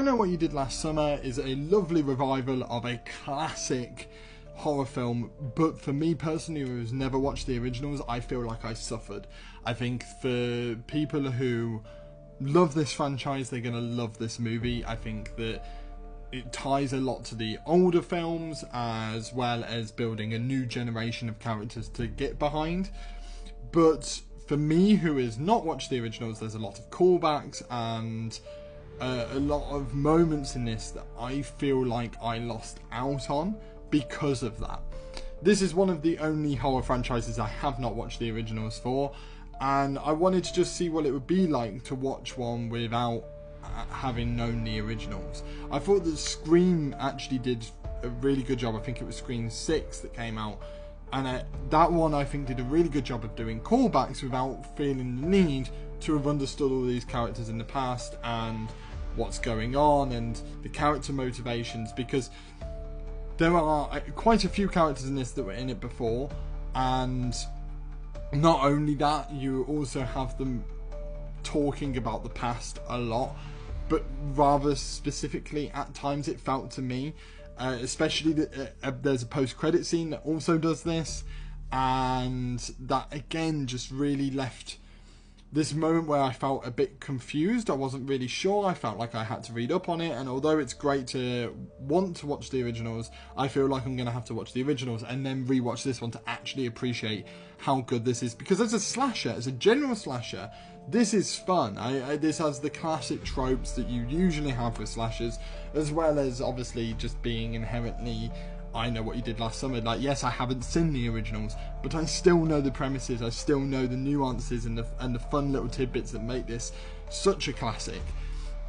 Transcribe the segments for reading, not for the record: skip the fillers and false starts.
I Know What You Did Last Summer is a lovely revival of a classic horror film, but for me personally, who's never watched the originals, I feel like I suffered. I think for people who love this franchise, they're going to love this movie. I think that it ties a lot to the older films, as well as building a new generation of characters to get behind. But for me, who has not watched the originals, there's a lot of callbacks and a lot of moments in this that I feel like I lost out on because of that. This is one of the only horror franchises I have not watched the originals for, and I wanted to just see what it would be like to watch one without having known the originals. I thought that Scream actually did a really good job. I think it was Scream 6 that came out, and that one I think did a really good job of doing callbacks without feeling the need to have understood all these characters in the past and what's going on and the character motivations, because there are quite a few characters in this that were in it before, and not only that, you also have them talking about the past a lot, but rather specifically at times it felt to me, especially that there's a post-credit scene that also does this, and that again just really left this moment where I felt a bit confused. I wasn't really sure. I felt like I had to read up on it, and although it's great to want to watch the originals, I feel like I'm going to have to watch the originals and then rewatch this one to actually appreciate how good this is. Because as a slasher, as a general slasher, this is fun. This has the classic tropes that you usually have with slashers, as well as obviously just being inherently I Know What You Did Last Summer. Like, yes, I haven't seen the originals, but I still know the premises, I still know the nuances and the fun little tidbits that make this such a classic.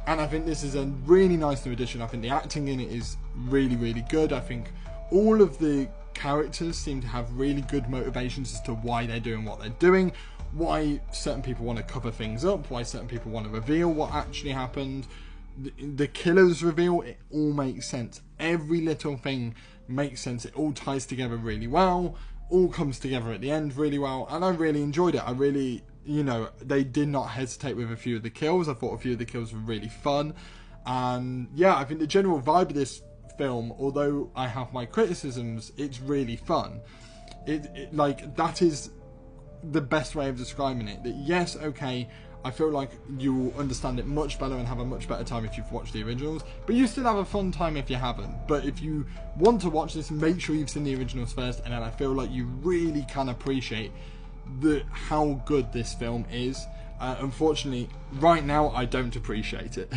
And I think this is a really nice new addition. I think the acting in it is really, really good. I think all of the characters seem to have really good motivations as to why they're doing what they're doing, why certain people want to cover things up, why certain people want to reveal what actually happened. The killer's reveal, it all makes sense. Every little thing makes sense. It all ties together really well, all comes together at the end really well, and I really enjoyed it. I really, they did not hesitate with a few of the kills. I thought a few of the kills were really fun, and yeah, I think the general vibe of this film, although I have my criticisms, it's really fun. Like, that is the best way of describing it. That yes, okay, I feel like you will understand it much better and have a much better time if you've watched the originals, but you still have a fun time if you haven't. But if you want to watch this, make sure you've seen the originals first, and then I feel like you really can appreciate how good this film is. Unfortunately, right now I don't appreciate it.